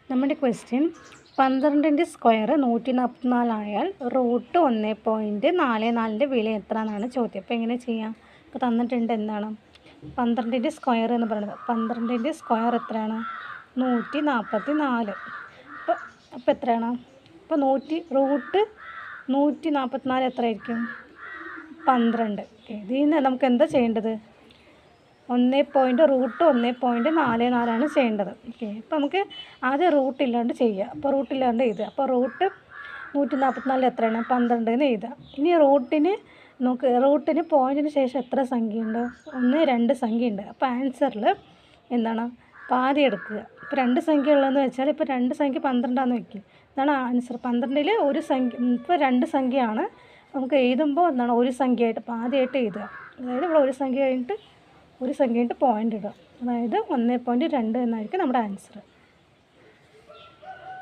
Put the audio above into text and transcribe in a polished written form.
നമ്മുടെ question 12ൻ്റെ square 144 ആയാൽ root 1.44ൻ്റെ വില എത്ര എന്നാണ് ചോദ്യം. അപ്പോൾ എങ്ങനെ ചെയ്യാം? ഇപ്പോൾ തന്നിട്ടുണ്ട് എന്താണ് 12ൻ്റെ സ്ക്വയർ എന്ന് പറയുന്നത്. 12ൻ്റെ സ്ക്വയർ എത്രയാണ്? 144. അപ്പോൾ എത്രയാണ്? അപ്പോൾ റൂട്ട് 144 എത്രയായിരിക്കും? 12. ഇതിൽ നിന്ന് നമുക്ക് എന്താ ചെയ്യേണ്ടത്? റൂട്ട് 1.44 ചെയ്യേണ്ടത്. ഓക്കെ, അപ്പോൾ നമുക്ക് ആദ്യം റൂട്ടില്ലാണ്ട് ചെയ്യുക. അപ്പോൾ റൂട്ടില്ലാണ്ട് എഴുതുക. അപ്പോൾ റൂട്ട് 144 എത്രയാണ്? 12 എന്ന് എഴുതുക. ഇനി റൂട്ടിന് പോയിൻറ്റിന് ശേഷം എത്ര സംഖ്യയുണ്ട്? 1, 2 സംഖ്യയുണ്ട്. അപ്പോൾ ആൻസറിൽ എന്താണ്? പാതി എടുക്കുക. ഇപ്പോൾ 2 സംഖ്യ ഉള്ളതെന്ന് വെച്ചാൽ ഇപ്പോൾ 2 സംഖ്യ 12 വയ്ക്കുക. ഇതാണ് ആൻസർ. 12ൽ ഒരു സംഖ്യ, ഇപ്പോൾ 2 സംഖ്യയാണ്. നമുക്ക് എഴുതുമ്പോൾ എന്താണ്? ഒരു സംഖ്യയായിട്ട് പാതിയായിട്ട് എഴുതുക. അതായത് ഇവിടെ ഒരു സംഖ്യ കഴിഞ്ഞിട്ട് പോയിൻ്റ് ഇടുക. അതായത് 1.2 എന്നായിരിക്കും നമ്മുടെ ആൻസർ.